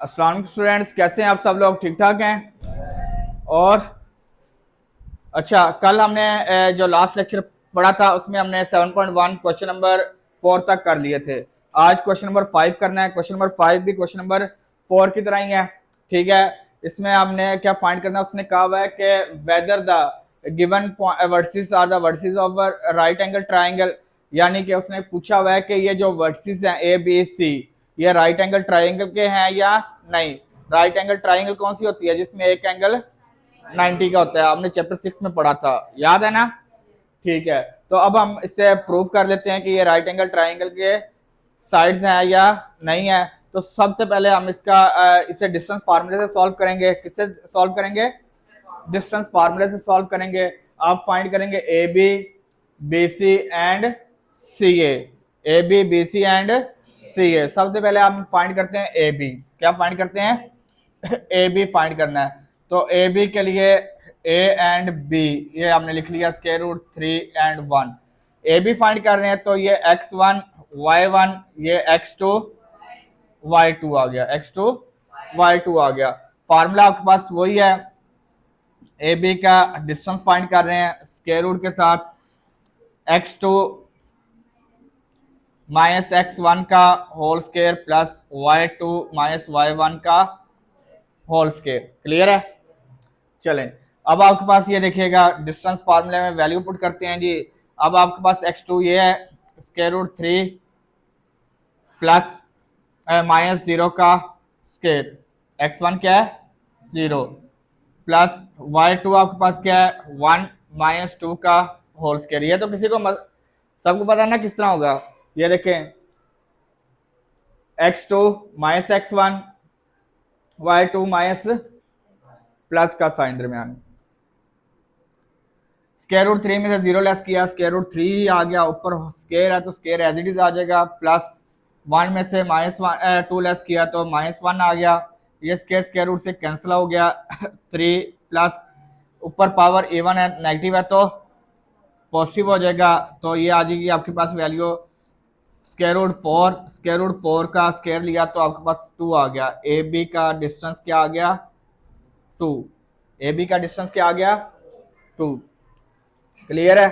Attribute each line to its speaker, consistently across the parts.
Speaker 1: अस्सलाम वालेकुम स्टूडेंट्स, कैसे हैं आप सब लोग? ठीक ठाक हैं? और अच्छा, कल हमने जो लास्ट लेक्चर पढ़ा था उसमें हमने 7.1 क्वेश्चन नंबर 4 तक कर लिए थे। आज क्वेश्चन नंबर 5 करना है। क्वेश्चन नंबर 5 भी क्वेश्चन नंबर 4 की तरह ही है। ठीक है, इसमें हमने क्या फाइंड करना है, उसने कहा हुआ है कि whether the given vertices are the vertices of right angle triangle, यानी कि उसने पूछा हुआ है कि ये जो वर्सेस हैं ए बी सी, ये राइट एंगल ट्राइंगल के हैं या नहीं। राइट एंगल ट्राइंगल कौन सी होती है? जिसमें एक एंगल 90 का होता है। हमने चैप्टर 6 में पढ़ा था, याद है ना? ठीक है, तो अब हम इससे प्रूव कर लेते हैं कि ये राइट एंगल ट्राइंगल के साइड्स हैं या नहीं है। तो सबसे पहले हम इसे डिस्टेंस फार्मूले से सॉल्व करेंगे। किससे सॉल्व करेंगे? डिस्टेंस फार्मूले से सॉल्व करेंगे। आप फाइंड करेंगे A B B C and C A B B C and C A. सबसे पहले हम फाइंड करते हैं ए बी। क्या फाइंड करते हैं? ए बी फाइंड करना है। तो ए बी के लिए ए एंड बी ये हमने लिख लिया square root 3 and 1। A B find कर रहे हैं तो ये x1 y1, ये x2 y2 आ गया, x2 y2 आ गया। फार्मूला आपके पास वही है। ए बी का डिस्टेंस फाइंड कर रहे हैं स्क्वायर रूट के साथ x2 माइनस x1 का whole square plus y2 minus y1 का होल स्क्वायर। क्लियर है? चलें, अब आपके पास ये देखिएगा, डिस्टेंस फार्मूले में वैल्यू पुट करते हैं जी। अब आपके पास x2 ये है स्क्वायर रूट 3 प्लस माइनस 0 का स्क्वायर, x1 क्या है 0, प्लस y2 आपके पास क्या है 1 माइनस 2 का होल स्क्वायर। ये तो किसी को सबको पता है ना किस तरह होगा। ये देखें, x2 minus x1 y2 minus plus का साइन दरमियान। स्क्वायर रूट 3 में से 0 लेस किया, स्क्वायर रूट 3 ही आ गया। ऊपर स्क्वायर है तो स्क्वायर एज इट इज आ जाएगा। प्लस 1 में से माइनस 2 लेस किया तो माइनस 1 आ गया। ये स्क्वायर रूट से कैंसिल हो गया 3 प्लस ऊपर पावर इवन है, नेगेटिव है तो पॉजिटिव हो जाएगा। तो ये आ जाएगी आपके पास value square root 4। Square root 4 का स्क्वायर लिया तो आपके पास 2 आ गया। ए बी का डिस्टेंस क्या आ गया? 2। ए बी का डिस्टेंस क्या आ गया? 2। क्लियर है?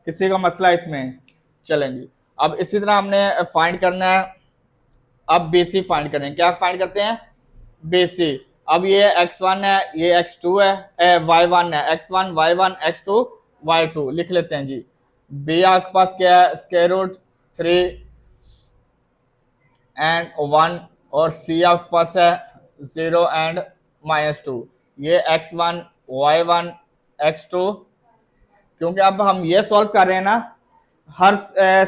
Speaker 1: किसी का मसला इसमें? चलेंगे, अब इसी तरह हमने फाइंड करना है। अब BC फाइंड करें। क्या फाइंड करते हैं? BC। अब ये x1 है, ये x2 है, y1 है, x1 y1 x2 y2 लिख लेते हैं जी। B आपके पास क्या है स्क्वायर रूट 3 एंड 1 और C आपके पास है 0 एंड माइनस 2। ये x1 y1 x2, क्योंकि अब हम ये सॉल्व कर रहे हैं ना हर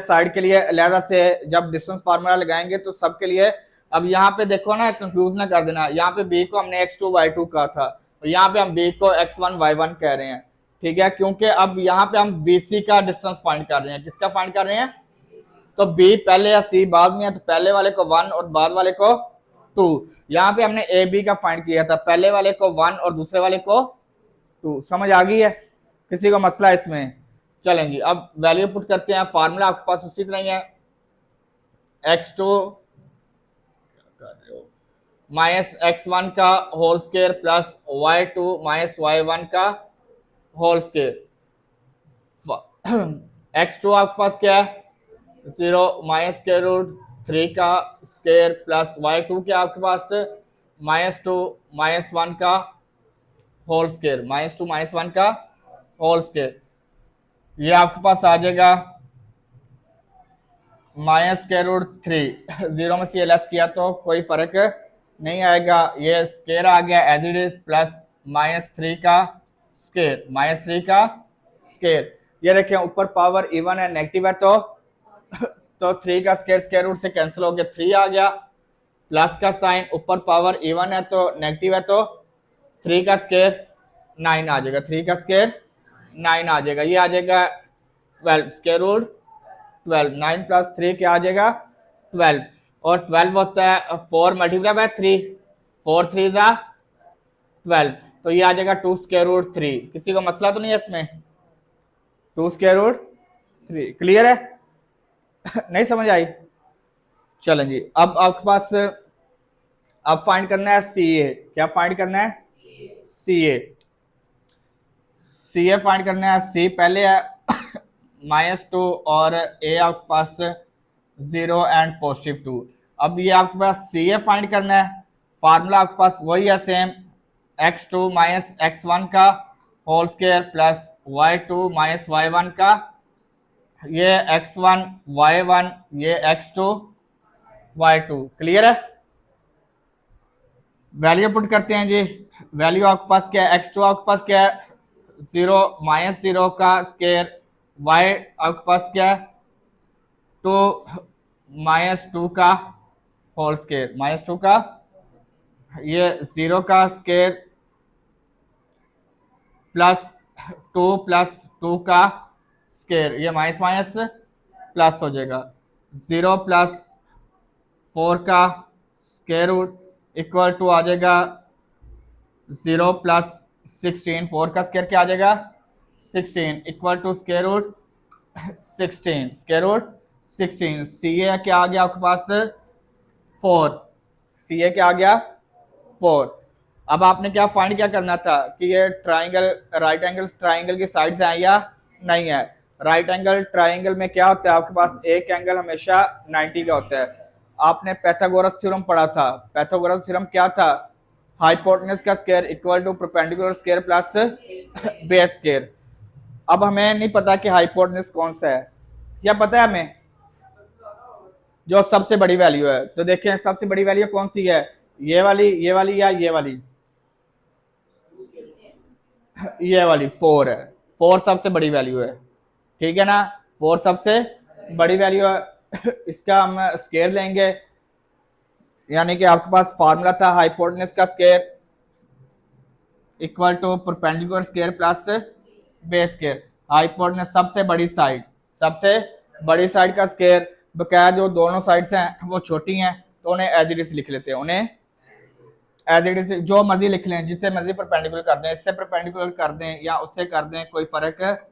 Speaker 1: साइड के लिए अलहदा से। जब डिस्टेंस फार्मूला लगाएंगे तो सबके लिए। अब यहाँ पे देखो ना, कंफ्यूज ना कर देना। यहाँ पे b को हमने x2 y2 कहा था और यहाँ पे हम b को x1 y1 कह रहे हैं। ठीक है, क्योंकि अब यहाँ पे हम BC का डिस्टेंस फाइंड कर रहे हैं। किसका फाइंड कर रहे हैं? तो B पहले या C बाद में है, तो पहले वाले को 1 और बाद वाले को 2। यहाँ पे हमने AB का फाइंड किया था, पहले वाले को 1 और दूसरे वाले को 2। समझ आ गई है? किसी को मसला इसमें? चलें जी, अब वैल्यू पुट करते हैं। फार्मूला आपके पास उसी तरह ही है, x2 माइनस x1 का whole square plus y2 minus y1 का होल स्क्वायर। x2 आपके पास क्या है 0 माइनस स्क्वायर रूट 3 का स्क्वायर प्लस y2 क्या आपके पास माइनस 2 माइनस 1 का होल स्क्वायर, माइनस 2 माइनस 1 का होल स्क्वायर। ये आपके पास आ जाएगा माइनस स्क्वायर रूट 3। 0 में से लेस किया तो कोई फर्क नहीं आएगा। ये स्क्वायर आ गया as it is plus minus 3 का स्क्वायर, माइनस 3 का स्क्वायर। ये देखें ऊपर पावर इवन है, नेगेटिव है तो 3 का स्क्वायर स्क्वायर रूट से कैंसिल हो गया, 3 आ गया। प्लस का साइन, ऊपर पावर इवन है तो नेगेटिव है तो 3 का स्क्वायर 9 आ जाएगा। 3 का स्क्वायर 9 आ जाएगा। ये आ जाएगा 12 स्क्वायर रूट 12। 9 प्लस 3 क्या आ जाएगा 12। और 12 होता है 4 मल्टीप्लाई बाय 3, 4 3 जा 12। तो ये आ जाएगा 2 स्क्वायर रूट 3। किसी को मसला तो नहीं है इसमें? 2 स्क्वायर रूट 3। क्लियर है? नहीं समझ आई? चलें जी, अब आपके पास अब फाइंड करना है सी ए। क्या फाइंड करना है? सी ए। सी ए फाइंड करना है। सी पहले है -2 और ए आपके पास 0 एंड +2। अब ये आपके पास सी ए फाइंड करना है। फार्मूला आपके पास वही है सेम, x2 - x1 का whole square plus y2 - y1 का, ये x1 y1 ये x2 y2। क्लियर है? वैल्यू पुट करते हैं जी। वैल्यू आपके पास क्या है? x2 आपके पास क्या है? 0 -0 का स्क्वायर, y आपके पास क्या है? 2 -2 का होल स्क्वायर, -2 का, ये 0 का स्क्वायर प्लस 2 + 2 का स्क्वायर, ये माइनस माइनस प्लस हो जाएगा। 0 + 4 का स्क्वायर रूट इक्वल टू आ जाएगा 0 + 16। 4 का स्क्वायर क्या आ जाएगा? 16 equal to square root 16। Square root 16। C A क्या आ गया आपके पास? 4। सी ए क्या आ गया? 4। अब आपने क्या फाइंड क्या करना था कि ये ट्राइंगल, राइट एंगल ट्राइंगल की साइड्स हैं या नहीं है। राइट एंगल ट्राइंगल में क्या होता है? आपके पास एक एंगल हमेशा 90 का होता है। आपने पाइथागोरस थ्योरम पढ़ा था। पाइथागोरस थ्योरम क्या था? हाइपोटेनस का square equal to perpendicular square plus base square. अब हमें नहीं पता कि हाइपोटेनस कौन सा है। क्या पता है हमें? जो सबसे बड़ी वैल्यू है। तो देखें सबसे बड़ी वैल्यू कौन सी है? ये वाली या ये वाली? ये वाली 4 है। 4 सबसे बड़ी वैल्यू है। ठीक है ना? 4 सबसे बड़ी वैल्यू है। इसका हम स्क्वायर लेंगे, यानी कि आपके पास फार्मूला था हाइपोटेनस का square equal to perpendicular square plus base square. Hypotenuse सबसे बड़ी साइड, सबसे बड़ी साइड का स्क्वायर। बकाया जो दोनों साइड्स हैं वो छोटी हैं, तो उन्हें एज इट इज लिख लेते हैं। उन्हें एज इट इज जो मर्जी लिख लें, जिससे मर्जी परपेंडिकुलर कर दें, इससे परपेंडिकुलर कर दें या उससे कर दें, कोई फर्क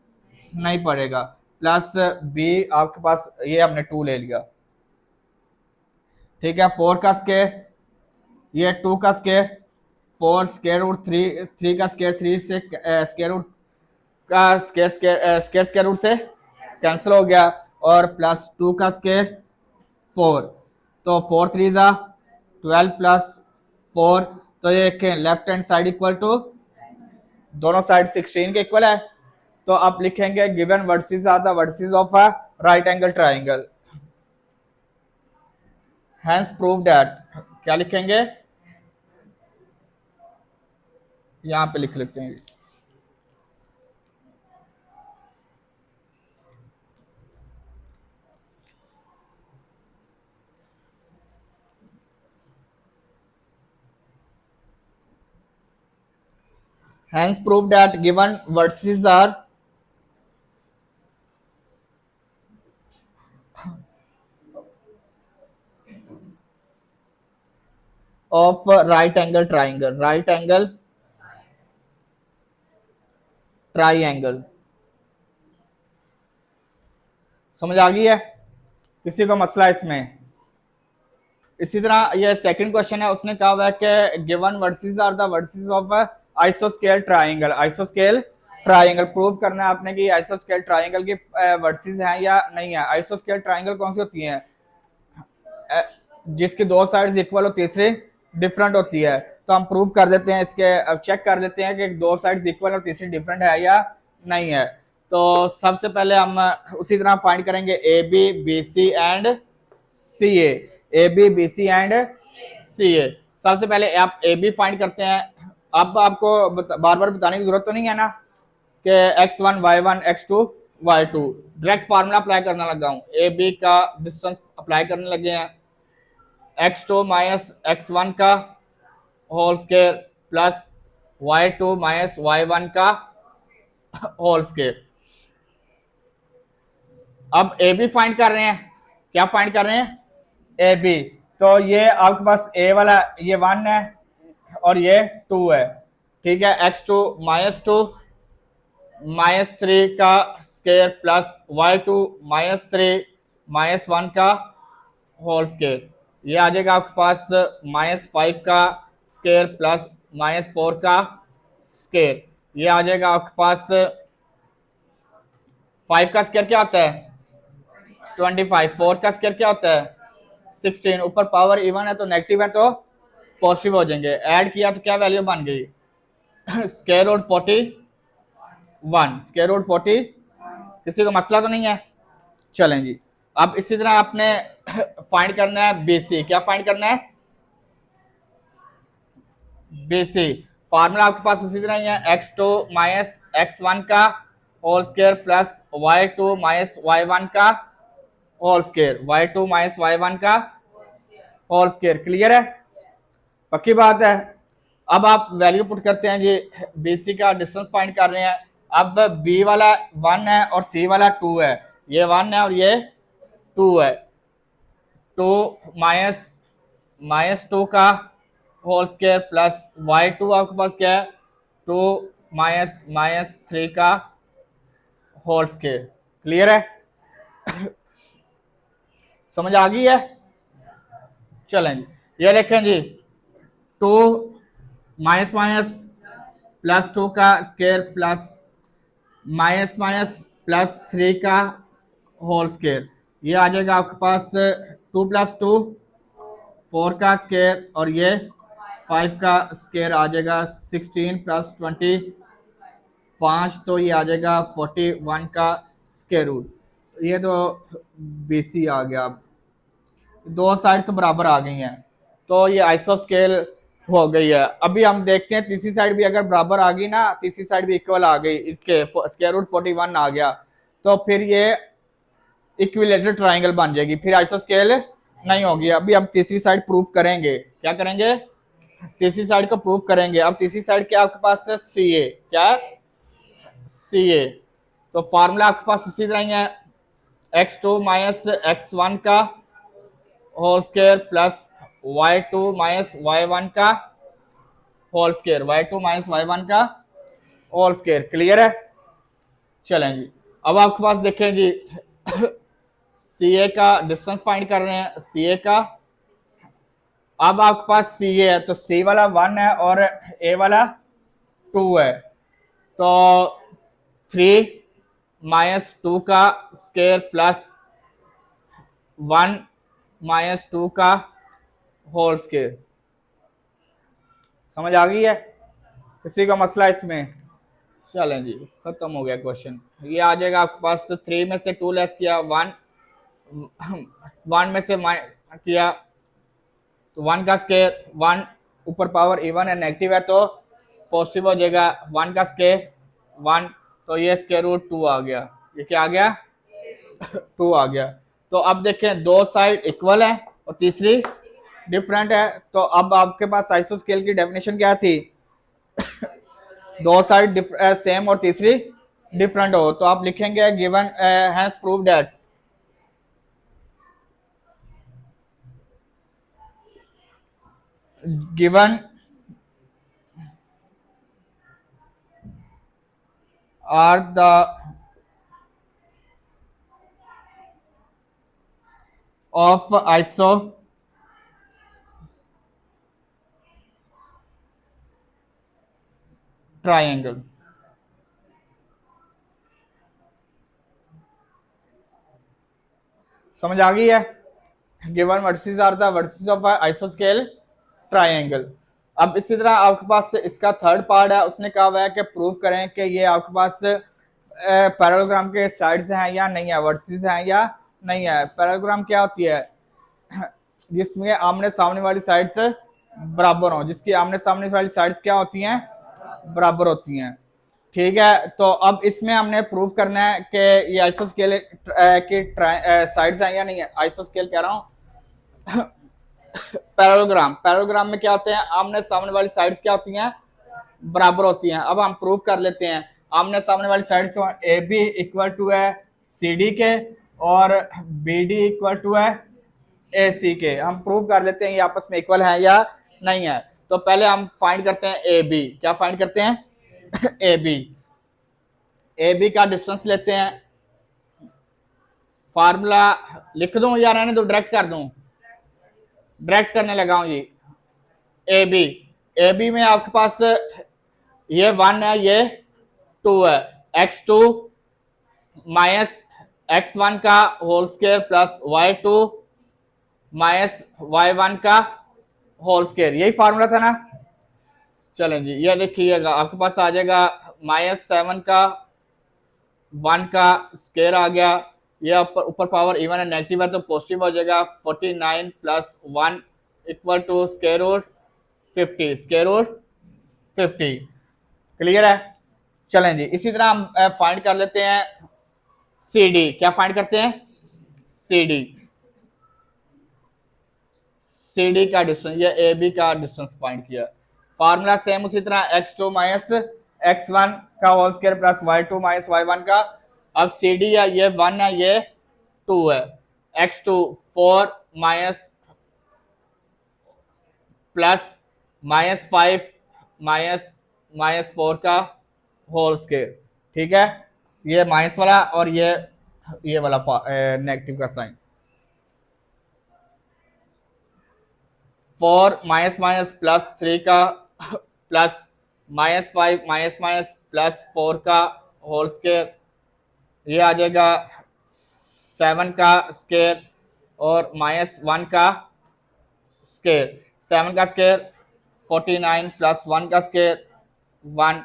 Speaker 1: नहीं पड़ेगा। प्लस बी आपके पास, ये हमने 2 ले लिया। ठीक है? 4 का स्क्वायर, ये 2 का स्क्वायर, 4 स्क्वायर रूट 3 का स्क्वायर, 3 से स्क्वायर रूट का स्क्वायर रूट से कैंसिल हो गया, और प्लस 2 का स्क्वायर 4। तो 4 3 ज़ा 12 प्लस 4, तो ये left hand side equal to, दोनों साइड 16 के इक्वल है। तो आप लिखेंगे given vertices are the vertices of a right angle triangle, hence prove that. क्या लिखेंगे? यहां पे लिख लेते हैं। Hence prove that given vertices are of right angle triangle, right angle triangle। समझ आ गई है? किसी को मसला इसमें? इसी तरह ये सेकंड क्वेश्चन है, उसने कहा हुआ है कि given vertices are the vertices of आइसोस्केल ट्राइंगल। आइसोस्केल ट्राइंगल प्रूव करना है आपने कि आइसोस्केल ट्राइंगल के वर्टिसेस हैं या नहीं है। आइसोस्केल ट्राइंगल कौन सी होती हैं? जिसकी 2 साइड्स इक्वल और तीसरी डिफरेंट होती है। तो हम प्रूव कर देते हैं इसके, अब चेक कर देते हैं कि 2 साइड्स इक्वल और तीसरी डिफरेंट है या नहीं है। तो सबसे पहले हम उसी तरह फाइंड करेंगे A B B C and C A B B C and C A. सबसे पहले आप ए बी फाइंड करते हैं। अब आपको बार बार बताने की जरूरत तो नहीं है ना कि x1 y1 x2 y2, direct formula apply करना लगा हूं। ए बी का डिस्टेंस अप्लाई करने लगे हैं, x2 - x1 का whole square plus y2 - y1 का होल स्क्वायर। अब ए बी फाइंड कर रहे हैं। क्या फाइंड कर रहे हैं? A B. तो ये आपके पास ए वाला ये 1 है और ये 2 है। ठीक है? x2 - 2 -3 का स्क्वायर प्लस y2 -3 -1 का होल स्क्वायर। ये आ जाएगा आपके पास -5 का स्केयर प्लस -4 का स्केयर। ये आ जाएगा आपके पास 5 का स्केयर क्या होता है 25, 4 का स्केयर क्या होता है 16, ऊपर पावर इवन है तो नेगेटिव है तो पॉजिटिव हो जाएंगे। ऐड किया तो क्या वैल्यू बन गई स्केयर रूट 41, स्केयर रूट 40। किसी को मसला तो नहीं है? चलें जी, अब इसी तरह आपने फाइंड करना है बीसी। क्या फाइंड करना है बीसी। फार्मूला आपके पास उसी तरह ही है, x2 माइनस x1 का whole square plus y2 minus y1 का whole square, y2 minus y1 का होल स्केयर। क्लियर है? पक्की बात है। अब आप वैल्यू पुट करते हैं जी, बीसी का डिस्टेंस फाइंड कर रहे हैं। अब बी वाला 1 है और सी वाला 2 है, ये 1 है और ये 2 है। 2 माइनस -2 का होल स्केयर प्लस y2 आपके पास क्या है 2 माइनस -3 का होल स्केयर। क्लियर है? समझ आ गई है? चलें जी, ये देखें जी 2 माइनस प्लस 2 का स्केयर प्लस +++3 का होल स्केयर। ये आ जाएगा आपके पास 2 + 2 4 का स्केयर और ये 5 का स्केयर आ जाएगा 16 + 20 5, तो ये आ जाएगा 41 का स्केयर रूट। ये तो बीसी आ गया। अब दो साइड्स बराबर आ गई हैं तो ये आइसो स्केल हो गई है। अभी हम देखते हैं तीसरी साइड भी अगर बराबर आ गई ना, तीसरी साइड भी इक्वल आ गई, इसके स्क्वायर रूट 41 आ गया तो फिर ये इक्विलेटरल ट्राइंगल बन जाएगी, फिर आइसो स्केल नहीं होगी। अभी हम तीसरी साइड प्रूफ करेंगे। क्या करेंगे? तीसरी साइड को प्रूफ करेंगे। अब तीसरी साइड क्या आपके पास है सी ए। क्या है सी ए। तो फार्मूला आपके पास उसी तरह ही है, x2 माइनस x1 का whole square plus y2 minus y1 का whole square, y2 minus y1 का होल स्केयर। क्लियर है? चलें जी, अब आपके पास देखें जी सी ए का डिस्टेंस फाइंड कर रहे हैं, सी ए का। अब आपके पास सी ए है तो सी वाला 1 है और ए वाला 2 है, तो 3 माइनस 2 का स्केयर प्लस 1 माइनस 2 का होल स्केयर। समझ आ गई है? किसी का मसला इसमें? चलें जी, खत्म हो गया क्वेश्चन। ये आ जाएगा आपके पास 3 में से 2 लेस किया 1, 1 में से किया तो 1 का स्केयर, 1 ऊपर पावर इवन है नेगेटिव है तो पॉजिटिव हो जाएगा, 1 का स्केयर 1, तो ये स्केयर रूट 2 आ गया। ये क्या आ गया 2 आ गया। तो अब देखें दो साइड इक्वल है और तीसरी डिफरेंट है, तो अब आपके पास आइसोस्केल की डेफिनेशन क्या थी दो साइड सेम और तीसरी डिफरेंट हो, तो आप लिखेंगे given has proved that given are the of iso triangle. समझ आ गई है? Given vertices are the vertices of आइसोस्केल ट्राइंगल। अब इसी तरह आपके पास इसका थर्ड पार्ट है, उसने कहा हुआ है कि प्रूव करें कि ये आपके पास पैरेललोग्राम के साइड्स हैं या नहीं है, वर्सेस हैं या नहीं है। पैरेललोग्राम क्या होती है जिसमें आमने सामने वाली साइड्स बराबर हो, जिसकी आमने सामने वाली साइड्स क्या होती हैं बराबर होती हैं। ठीक है, तो अब इसमें हमने प्रूव करना है कि ये आइसोस्केल की साइड्स हैं या नहीं है। आइसोस्केल कह रहा हूं पैरेललोग्राम में क्या होते हैं आमने सामने वाली साइड्स क्या होती हैं बराबर होती हैं। अब हम प्रूव कर लेते हैं आमने सामने वाली साइड तो ए बी इक्वल टू है सी डी के और बी डी इक्वल टू है ए सी के। हम प्रूव कर लेते हैं ये आपस में इक्वल है या नहीं है। तो पहले हम फाइंड करते हैं ए बी। क्या फाइंड करते हैं ए बी का डिस्टेंस लेते हैं। फार्मूला लिख दूं या रहने दो डायरेक्ट कर दूं? डायरेक्ट करने लगा हूं जी। ए बी, ए बी में आपके पास ये 1 है, ये 2 है। x2 माइनस x1 का whole square plus y2 minus y1 का होल स्क्वायर, यही फार्मूला था ना। चलें जी, ये देखिएगा आपके पास आ जाएगा -7 का 1 का स्क्वायर आ गया। ये ऊपर पावर इवन है, नेगेटिव है तो पॉजिटिव हो जाएगा। 49 plus 1 equal to square root 50, square root 50। Clear है। चलें जी, इसी तरह हम फाइंड कर लेते हैं सी डी। क्या फाइंड करते हैं? सी डी, सी डी का डिस्टेंस, या ए बी का डिस्टेंस फाइंड किया। फार्मूला सेम उसी तरह, x2 माइनस x1 का whole square plus y2 minus y1 का। अब सी डी है, ये 1 है, ये 2 है। x2 4 माइनस प्लस -5 माइनस 4 का होल स्क्वायर। ठीक है, ये माइनस वाला और ये वाला नेगेटिव का साइन। 4 माइनस माइनस प्लस 3 का प्लस -5 माइनस माइनस प्लस 4 का होल स्क्वायर, ये आ जाएगा 7 का स्क्वायर और -1 का स्क्वायर। 7 का स्क्वायर 49 प्लस 1 का स्क्वायर 1,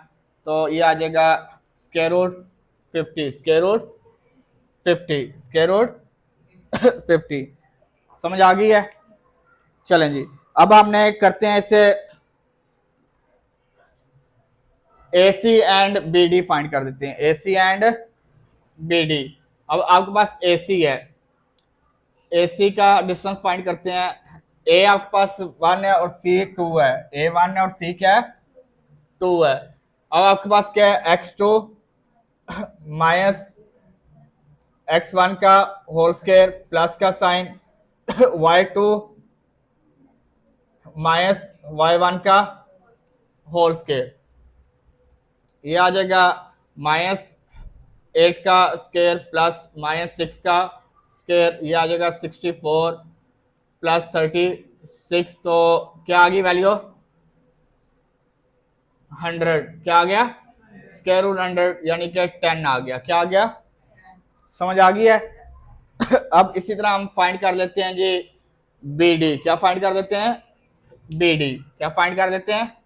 Speaker 1: तो ये आ जाएगा square root 50, square root 50, square root 50। समझ आ गई है। चलें जी, अब हमने करते हैं इसे AC एंड BD फाइंड कर देते हैं। AC and BD। अब आपके पास AC है, AC का डिस्टेंस फाइंड करते हैं। A आपके पास 1 है और C 2 है। A 1 है और C क्या है? 2 है। अब आपके पास क्या है? x2 माइनस x1 का होल स्क्वायर प्लस का साइन y2 माइनस y1 का होल स्क्वायर, ये आ जाएगा -8 का स्क्वायर प्लस -6 का स्क्वायर, ये आ जाएगा 64 प्लस 36। तो क्या आ गई वैल्यू? 100। क्या आ गया? स्क्वायर रूट 100, यानी कि 10 आ गया। क्या आ गया? समझ आ गई है। अब इसी तरह हम फाइंड कर लेते हैं जी BD। क्या फाइंड कर देते हैं? BD। क्या फाइंड कर देते हैं?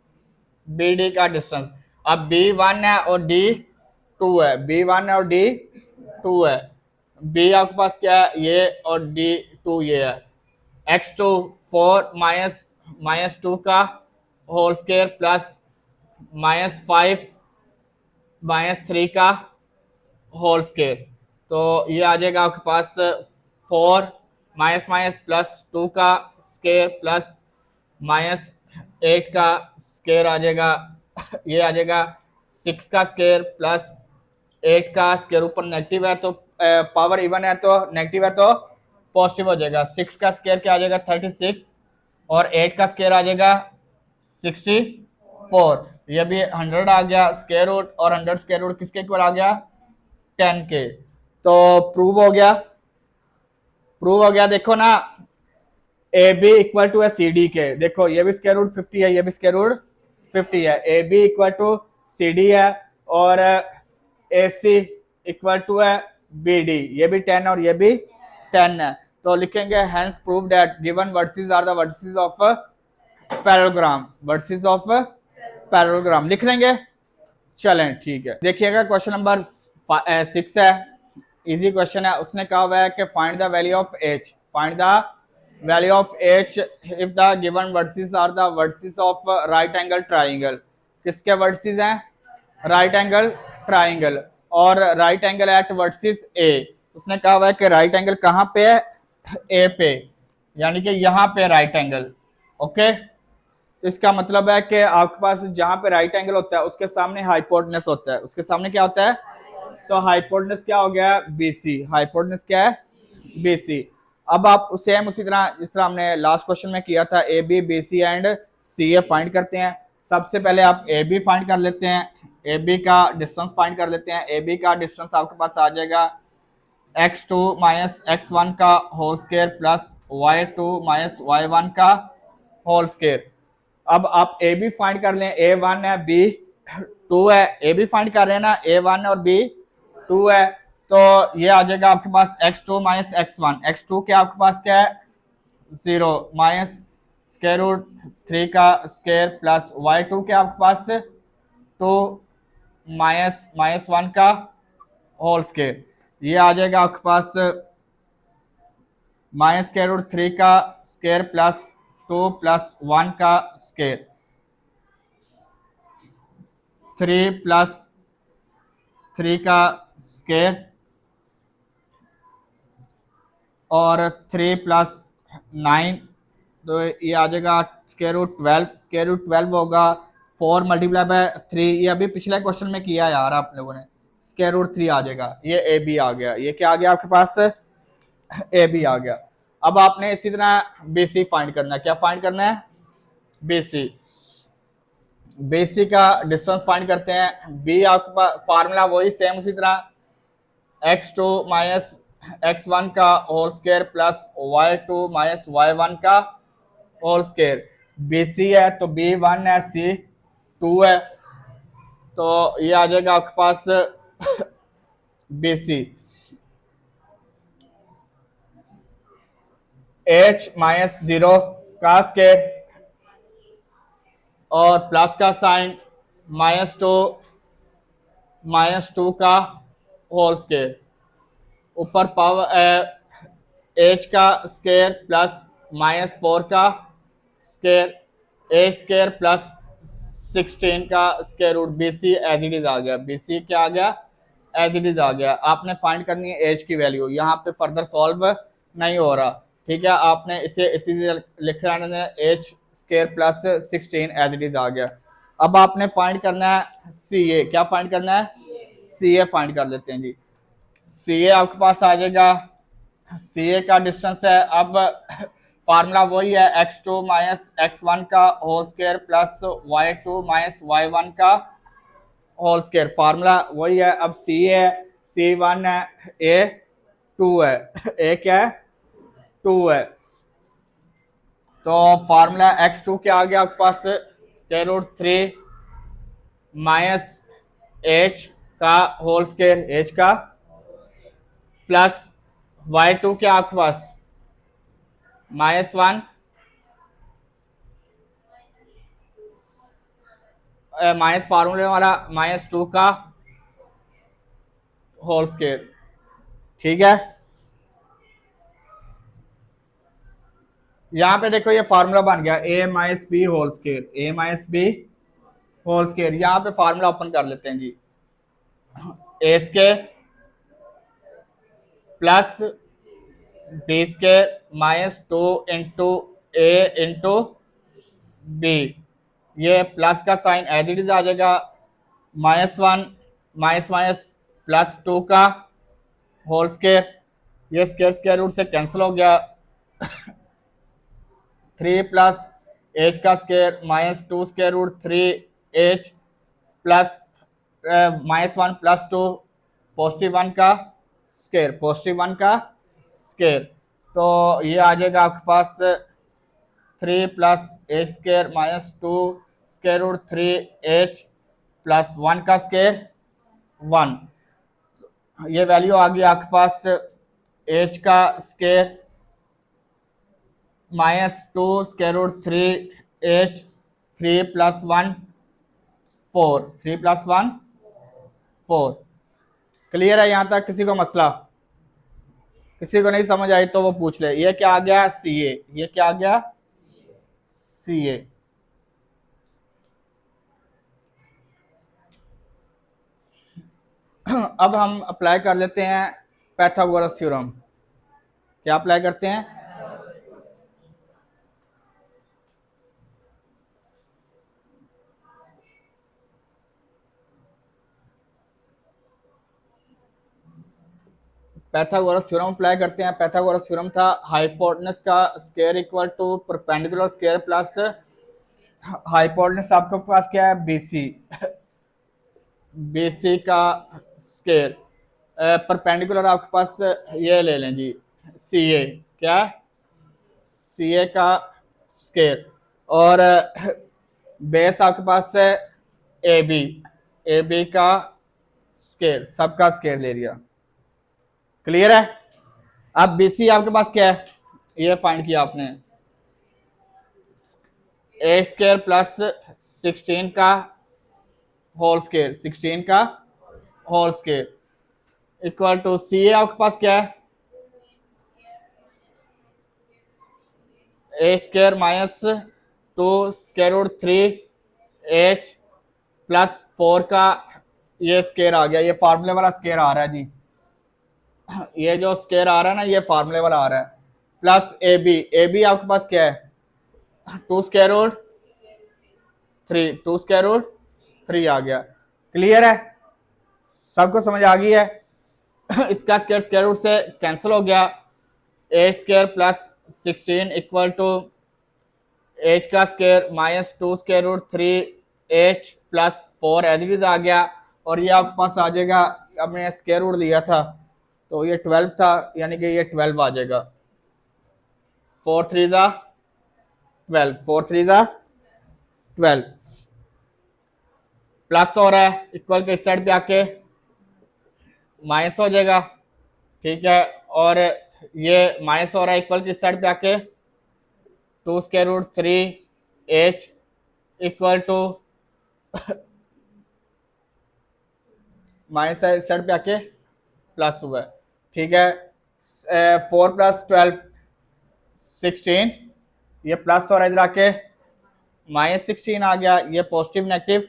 Speaker 1: BD का डिस्टेंस। अब B1 है और D2 है। B1 है और D2 है। B आपके पास क्या है? ये, और D2 ये है। x2 4 माइनस 2 का होल स्क्वायर प्लस -5 -3 का होल स्क्वायर, तो ये आ जाएगा आपके पास 4 माइनस माइनस प्लस 2 का स्क्वायर प्लस -8 का स्क्वायर आ जाएगा। ये आ जाएगा 6 का स्क्वायर प्लस 8 का स्क्वायर। ऊपर नेगेटिव है तो पावर इवन है तो नेगेटिव है तो पॉजिटिव हो जाएगा। 6 का स्क्वायर क्या आ जाएगा? 36 और 8 का स्क्वायर आ जाएगा 64। ये भी 100 आ गया स्क्वायर रूट, और 100 स्क्वायर रूट किसके इक्वल आ गया? 10 के। तो प्रूव हो गया, प्रूव हो गया। देखो ना, ए बी इक्वल टू है सी डी के। देखो ये भी स्क्वायर रूट 50 है, ये भी स्क्वायर रूट 50 है। A B equal to C D है और ए सी इक्वल टू है बी डी, ये भी 10 और ये भी 10 है। तो लिखेंगे hence prove that given vertices are the vertices of parallelogram. Vertices of parallelogram लिख लेंगे। चलें ठीक है, देखिएगा क्वेश्चन नंबर 6 है, इजी क्वेश्चन है। उसने कहा हुआ है कि find the value of h, find the value of h if the given vertices are the vertices of right angle triangle. किसके वर्टिसेस हैं? राइट एंगल ट्राइंगल, और right angle at vertices A. उसने कहा हुआ है कि राइट एंगल कहाँ पे है? ए पे, यानी कि यहाँ पे राइट एंगल। ओके, तो इसका मतलब है कि आपके पास जहां पे राइट एंगल होता है उसके सामने हाइपोटेनस होता है। उसके सामने क्या होता है? तो हाइपोटेनस क्या हो गया? BC। हाइपोटेनस क्या है? BC। अब आप सेम उसी तरह जिस तरह हमने लास्ट क्वेश्चन में किया था, AB BC and CA find करते हैं। सबसे पहले आप AB फाइंड कर लेते हैं, AB का डिस्टेंस फाइंड कर लेते हैं। AB का डिस्टेंस आपके पास आ जाएगा x2 माइनस x1 का whole square plus y2 minus y1 का होल स्क्वायर। अब आप ए बी फाइंड कर लें, a1 है b 2 है, ए बी फाइंड कर रहे हैं ना, a1 और b 2 है, तो ये आ जाएगा आपके पास x2 माइनस x1। x2 क्या आपके पास क्या है 0 माइनस स्क्वायर रूट 3 का स्क्वायर प्लस y2 क्या आपके पास 2 माइनस माइनस 1 का होल स्क्वायर। ये आ जाएगा आपके पास माइनस स्क्वायर रूट 3 का स्क्वायर प्लस 2 प्लस 1 का स्क्वायर, 3 प्लस 3 का स्क्वायर और 3 प्लस 9, तो ये आ जाएगा स्क्वायर रूट 12। स्क्वायर रूट 12 होगा 4 मल्टीप्लाई बाय 3, ये अभी पिछले क्वेश्चन में किया यार आप लोगों ने। स्क्वायर रूट 3 आ जाएगा, ये ए बी आ गया, ये क्या आ गया आपके पास ए बी आ गया। अब आपने इसी तरह बी सी फाइंड करना है। क्या फाइंड करना है बी सी, बी सी का डिस्टेंस फाइंड करते हैं। बी आपके पास फार्मूला वही सेम उसी तरह x2 माइनस x1 का whole square plus y2 minus y1 का होल स्क्वायर। बी सी है तो b1 है, c 2 है, तो ये आ जाएगा आपके पास बी सी। h माइनस 0 का स्क्वायर और प्लस का साइन माइनस टू का होल स्क्वायर, ऊपर पावर h का स्क्वायर प्लस माइनस 4 का स्क्वायर, ए स्क्वायर प्लस 16 का square root. B C as it is आ गया, बी सी क्या आ गया एज इट इज आ गया। आपने फाइंड करनी है h की वैल्यू, यहाँ पे फर्दर सॉल्व नहीं हो रहा, ठीक है। आपने इसे इसी लिख रहे हैं h square plus 16 as it is आ गया। अब आपने फाइंड करना है सी ए। क्या फाइंड करना है सी ए फाइंड कर लेते हैं जी। सी ए आपके पास आ जाएगा, सी ए का डिस्टेंस है, अब फार्मूला वही है x2 माइनस x1 का whole square plus y2 minus y1 का होल स्क्वायर, फार्मूला वही है। अब सी है, C1 है, ए 2 है, ए क्या है 2 है, तो फार्मूला x2 क्या आ गया आपके पास स्क्वायर रूट 3 माइनस h का होल स्क्वायर, h का प्लस y2 क्या आपके पास -1 माइनस फार्मूले वाला -2 का होल स्क्वायर, ठीक है। यहां पे देखो ये फार्मूला बन गया a minus b whole square, a minus b whole square. यहां पे फार्मूला ओपन कर लेते हैं जी, a square plus b square -2 into a into b, ये प्लस का साइन एज इट इज आ जाएगा, -1 माइनस माइनस +2 का होल स्क्वायर, ये स्क्वायर रूट से कैंसिल हो गया, 3 प्लस h का square -2 square root 3h plus -1 +2 +1 का स्क्वायर, +1 का स्क्वायर, तो ये आ जाएगा आपके पास 3 plus h square -2 square root 3h plus 1 का स्क्वायर 1, ये वैल्यू आ गई आपके पास h का square -2 square root 3h 3 plus 1 4, 3 plus 1 4। Clear है यहां तक? किसी को मसला, किसी को नहीं समझ आई तो वो पूछ ले। ये क्या आ गया सी ए, ये क्या आ गया सी ए। अब हम अप्लाई कर लेते हैं पाइथागोरस थ्योरम। क्या अप्लाई करते हैं पाइथागोरस थ्योरम अप्लाई करते हैं। पाइथागोरस थ्योरम था हाइपोटेनस का square equal to perpendicular square plus hypotenuse आपके पास क्या है बीसी, बीसी का स्क्वायर, परपेंडिकुलर आपके पास ये ले लें जी सी ए, क्या सी ए का स्केयर, और बेस आपके पास है ए बी का स्केयर, सबका स्केयर ले लिया। क्लियर है? अब बी सी आपके पास क्या है, ये फाइंड किया आपने, ए स्केयर प्लस 16 का होल स्केयर, 16 का whole square equal to C A आपके पास क्या है, A square minus 2 square root 3 h plus 4 का ये स्केयर आ गया, ये फार्मूले वाला स्केयर आ रहा है जी, ये जो स्केयर आ रहा है ना ये फार्मूले वाला आ रहा है, प्लस ए बी आपके पास क्या है, 2 स्केयर रूट 3, 2 स्केयर रूट 3 आ गया। क्लियर है? सबको समझ आ गई है? इसका स्केयर स्केयर रूट से कैंसिल हो गया, A square plus 16 equal to h का square minus 2 square root 3 h plus 4 as it is आ गया, और ये आपके पास आ जाएगा, हमने स्केयर रूट लिया था तो ये 12 था, यानी कि ये 12 आ जाएगा, 4 3 ज़ा 12, 4 3 ज़ा 12 प्लस हो रहा है, इक्वल के इस साइड पे आके माइनस हो जाएगा, ठीक है, और ये माइनस हो रहा है, इक्वल के इस साइड पे आके 2 square root 3 h equal to minus इस साइड पे आके प्लस हुआ है, ठीक है, 4 प्लस 12 16, ये प्लस हो रहा है, इधर आके माइनस 16 आ गया, ये पॉजिटिव नेगेटिव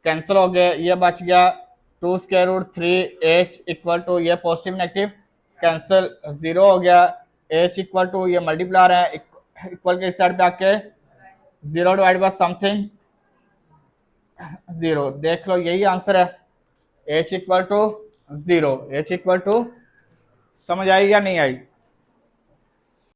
Speaker 1: कैंसिल हो गए, ये बच गया 2 square root 3 h equal to ये पॉजिटिव नेगेटिव कैंसिल, 0 हो गया, एच इक्वल टू ये मल्टीप्लायर है, इक्वल के इस साइड पे आके 0 डिवाइड बाय समथिंग 0, देख लो यही आंसर है, H equal to 0, H equal to, समझ आई या नहीं आई?